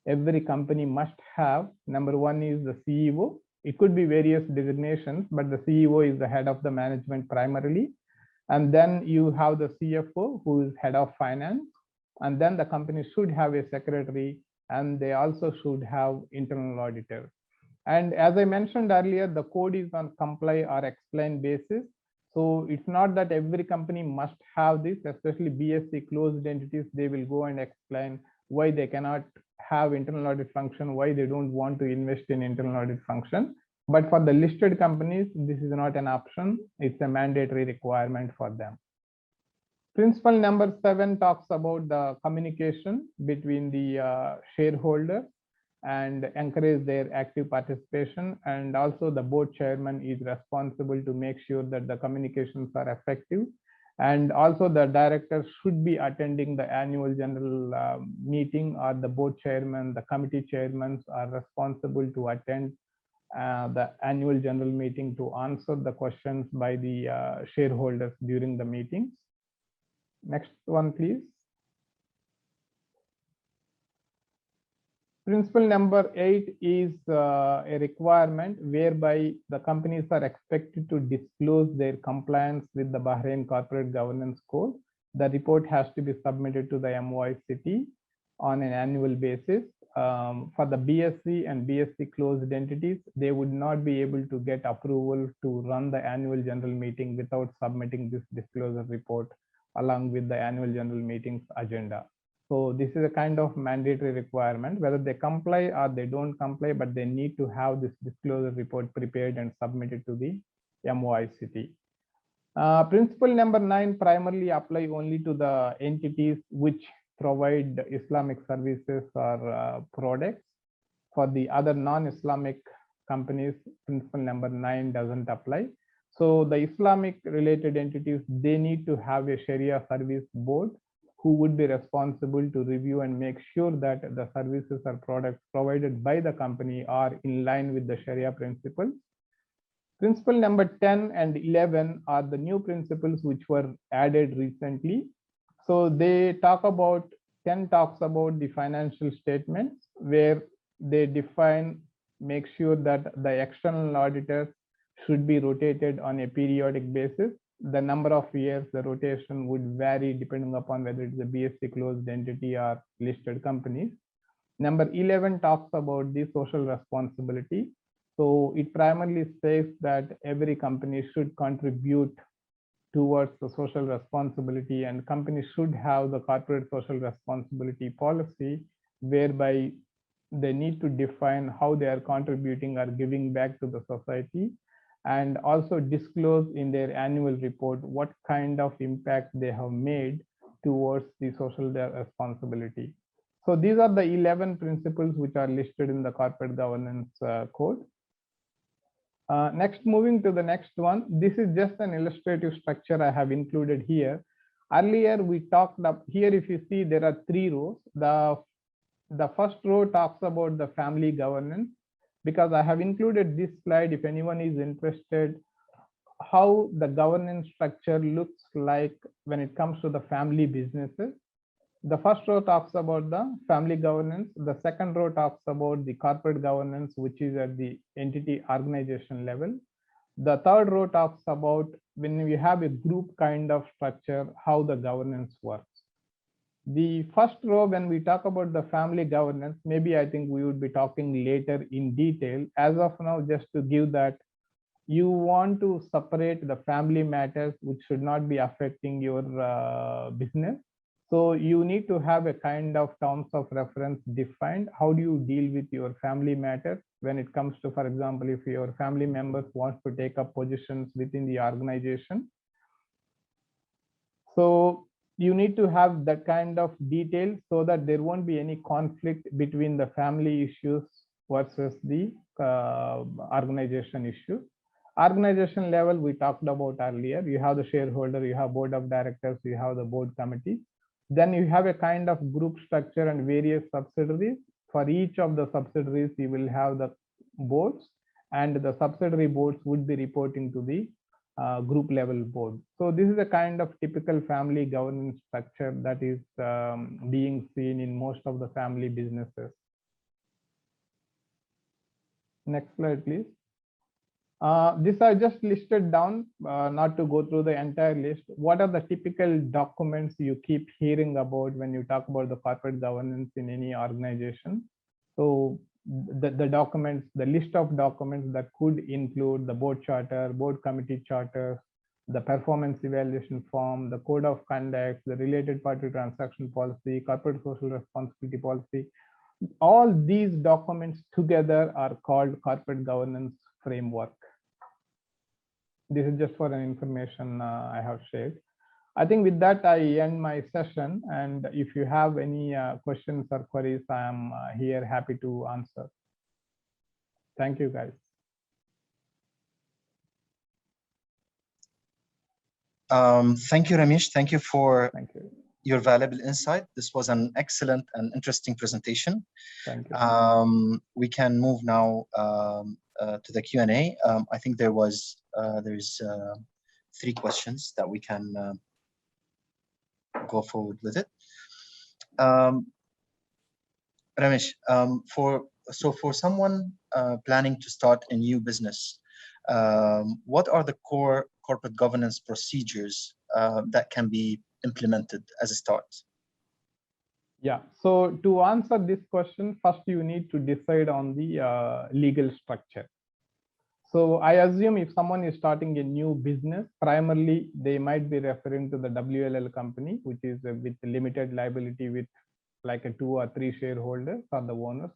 every company must have. Number 1 is the CEO. It could be various designations, but the CEO is the head of the management primarily. And then you have the CFO, who is head of finance. And then the company should have a secretary, and they also should have internal auditor. And as I mentioned earlier, the code is on comply or explain basis. So it's not that every company must have this, especially BSc closed entities. They will go and explain why they cannot have internal audit function, why they don't want to invest in internal audit function. But for the listed companies, this is not an option. It's a mandatory requirement for them. Principle number 7 talks about the communication between the shareholders and encourage their active participation. And also the board chairman is responsible to make sure that the communications are effective. And also the directors should be attending the annual general meeting, or the board chairman, the committee chairmen are responsible to attend the annual general meeting to answer the questions by the shareholders during the meetings. Next one, please. Principle number 8 is a requirement whereby the companies are expected to disclose their compliance with the Bahrain Corporate Governance Code. The report has to be submitted to the MOICT on an annual basis. For the BSc and BSc closed entities, they would not be able to get approval to run the annual general meeting without submitting this disclosure report along with the annual general meeting's agenda. So this is a kind of mandatory requirement, whether they comply or they don't comply, but they need to have this disclosure report prepared and submitted to the MOICT. Principle number 9 primarily apply only to the entities which provide Islamic services or products. For the other non-Islamic companies, principle number 9 doesn't apply. So the Islamic related entities, they need to have a Sharia service board who would be responsible to review and make sure that the services or products provided by the company are in line with the Sharia principles. Principle number 10 and 11 are the new principles which were added recently. So they talk about 10 talks about the financial statements, where they define, make sure that the external auditors should be rotated on a periodic basis. The number of years the rotation would vary depending upon whether it's a BSE closed entity or listed companies. Number 11 talks about the social responsibility. So it primarily says that every company should contribute towards the social responsibility, and companies should have the corporate social responsibility policy, whereby they need to define how they are contributing or giving back to the society, and also disclose in their annual report what kind of impact they have made towards the social responsibility. So these are the 11 principles which are listed in the corporate governance code. Next, moving to the next one, this is just an illustrative structure I have included here. Earlier we talked up here, if you see, there are 3 rows. The first row talks about the family governance, because I have included this slide if anyone is interested how the governance structure looks like when it comes to the family businesses. The first row talks about the family governance. The second row talks about the corporate governance, which is at the entity organization level. The third row talks about when we have a group kind of structure, how the governance works. The first row, when we talk about the family governance, maybe I think we would be talking later in detail. As of now, just to give that, you want to separate the family matters which should not be affecting your business. So you need to have a kind of terms of reference defined. How do you deal with your family matters when it comes to, for example, if your family members want to take up positions within the organization? So you need to have that kind of detail so that there won't be any conflict between the family issues versus the organization issues. Organization level, we talked about earlier. You have the shareholder, you have board of directors, you have the board committee. Then you have a kind of group structure and various subsidiaries. For each of the subsidiaries, you will have the boards, and the subsidiary boards would be reporting to the group level board. So this is a kind of typical family governance structure that is being seen in most of the family businesses. Next slide, please. This I just listed down, not to go through the entire list. What are the typical documents you keep hearing about when you talk about the corporate governance in any organization? So the documents, the list of documents that could include the board charter, board committee charter, the performance evaluation form, the code of conduct, the related party transaction policy, corporate social responsibility policy. All these documents together are called corporate governance framework. This is just for an information I have shared. I think with that, I end my session. And if you have any questions or queries, I am here happy to answer. Thank you, guys. Thank you, Ramesh. Thank you for your valuable insight. This was an excellent and interesting presentation. Thank you. We can move now to the Q&A. I think there's 3 questions that we can go forward with it. Ramesh, for someone planning to start a new business, what are the core corporate governance procedures that can be implemented as a start? Yeah, so to answer this question, first you need to decide on the legal structure. So I assume if someone is starting a new business, primarily they might be referring to the WLL company, which is with limited liability with like a 2 or 3 shareholders or the owners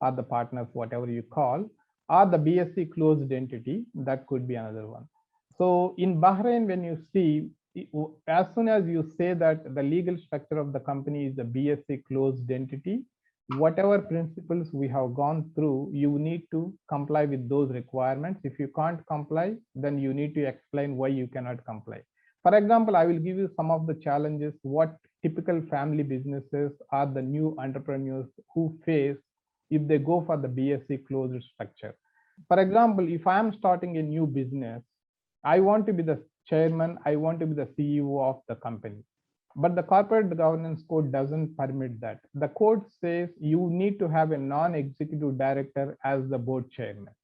or the partners, whatever you call, or the BSE closed entity, that could be another one. So in Bahrain, when you see, as soon as you say that the legal structure of the company is the BSE closed entity, whatever principles we have gone through, you need to comply with those requirements. If you can't comply, then you need to explain why you cannot comply. For example, I will give you some of the challenges what typical family businesses or the new entrepreneurs who face if they go for the BSE closed structure. For example, if I am starting a new business, I want to be the chairman, I want to be the CEO of the company. But the corporate governance code doesn't permit that. The code says you need to have a non-executive director as the board chairman.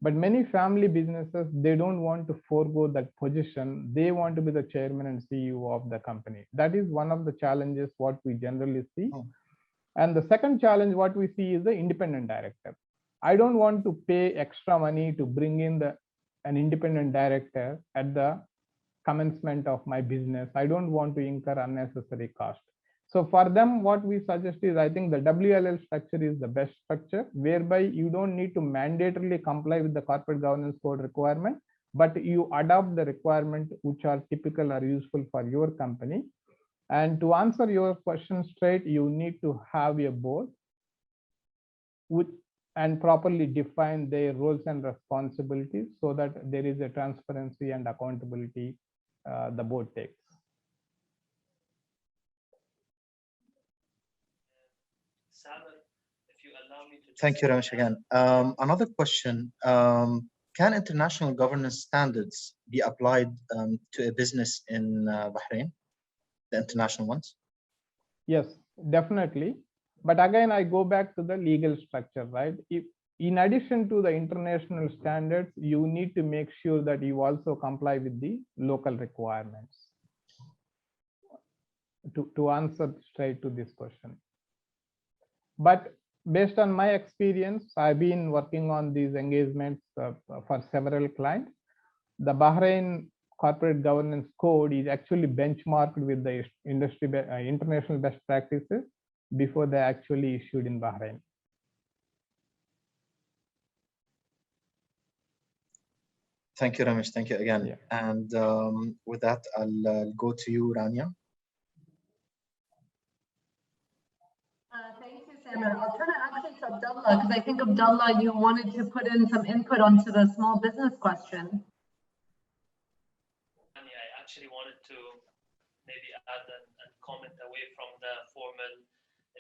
But many family businesses, they don't want to forego that position. They want to be the chairman and CEO of the company. That is one of the challenges what we generally see. And the second challenge what we see is the independent director. I don't want to pay extra money to bring in an independent director at the commencement of my business. I don't want to incur unnecessary cost. So for them, what we suggest is, I think the WLL structure is the best structure, whereby you don't need to mandatorily comply with the corporate governance code requirement, but you adopt the requirement which are typical or useful for your company. And to answer your question straight, you need to have a board and properly define their roles and responsibilities so that there is a transparency and accountability the board takes. If you allow me to. Thank you, Ramesh, again. Another question, can international governance standards be applied to a business in Bahrain, the international ones? Yes, definitely. But again, I go back to the legal structure, right? If, in addition to the international standards, you need to make sure that you also comply with the local requirements. To answer straight to this question. But based on my experience, I've been working on these engagements for several clients. The Bahrain corporate governance code is actually benchmarked with the industry international best practices before they actually issued in Bahrain. Thank you, Ramesh. Thank you again. Yeah. And with that, I'll go to you, Rania. Thank you, Samir. I'll turn it actually to Abdullah, because I think, Abdullah, you wanted to put in some input onto the small business question. I actually wanted to maybe add a comment away from the formal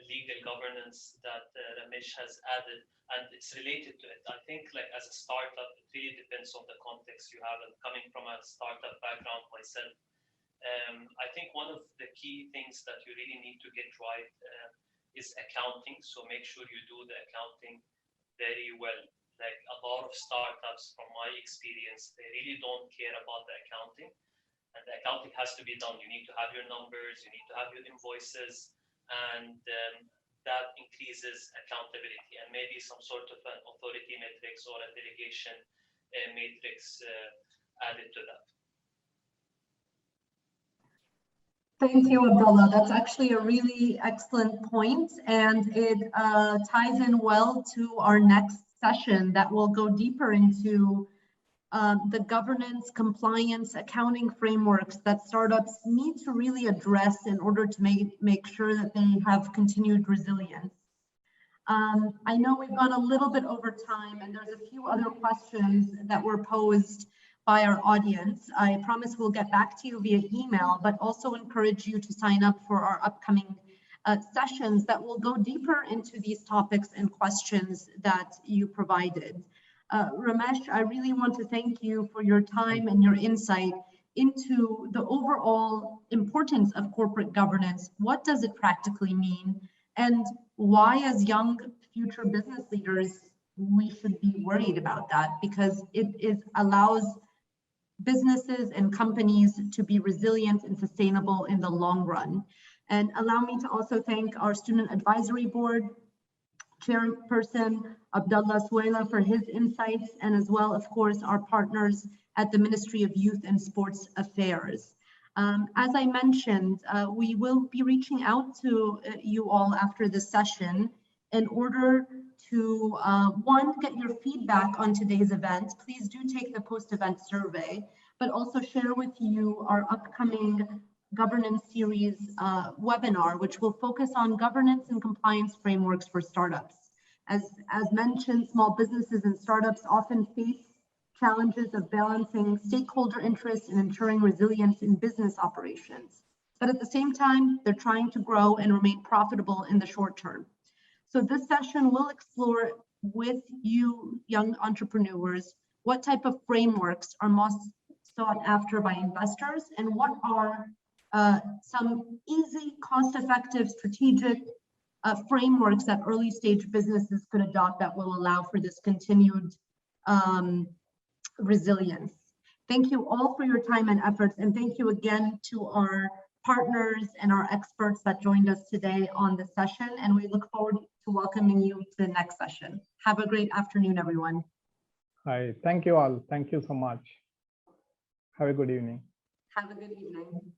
legal governance that Ramesh has added, and it's related to it. I think, like, as a startup, it really depends on the context you have. And coming from a startup background myself, I think one of the key things that you really need to get right is accounting. So make sure you do the accounting very well. Like a lot of startups, from my experience, they really don't care about the accounting, and the accounting has to be done. You need to have your numbers, you need to have your invoices, and that increases accountability, and maybe some sort of an authority matrix or a delegation matrix added to that. Thank you, Abdullah. That's actually a really excellent point, and it ties in well to our next session that will go deeper into the governance, compliance, accounting frameworks that startups need to really address in order to make sure that they have continued resilience. I know we've gone a little bit over time, and there's a few other questions that were posed by our audience. I promise we'll get back to you via email, but also encourage you to sign up for our upcoming sessions that will go deeper into these topics and questions that you provided. Ramesh, I really want to thank you for your time and your insight into the overall importance of corporate governance. What does it practically mean? And why, as young future business leaders, we should be worried about that, because it allows businesses and companies to be resilient and sustainable in the long run. And allow me to also thank our Student Advisory Board Chairperson, Abdullah Suela, for his insights, and as well, of course, our partners at the Ministry of Youth and Sports Affairs. As I mentioned, we will be reaching out to you all after this session in order to, one, get your feedback on today's event. Please do take the post-event survey, but also share with you our upcoming governance series webinar, which will focus on governance and compliance frameworks for startups. As mentioned, small businesses and startups often face challenges of balancing stakeholder interests and ensuring resilience in business operations. But at the same time, they're trying to grow and remain profitable in the short term. So this session will explore with you, young entrepreneurs, what type of frameworks are most sought after by investors, and what are some easy, cost-effective, strategic frameworks that early stage businesses could adopt that will allow for this continued resilience. Thank you all for your time and efforts, and thank you again to our partners and our experts that joined us today on the session, and we look forward to welcoming you to the next session. Have a great afternoon, everyone. Hi, thank you all. Thank you so much. Have a good evening. Have a good evening.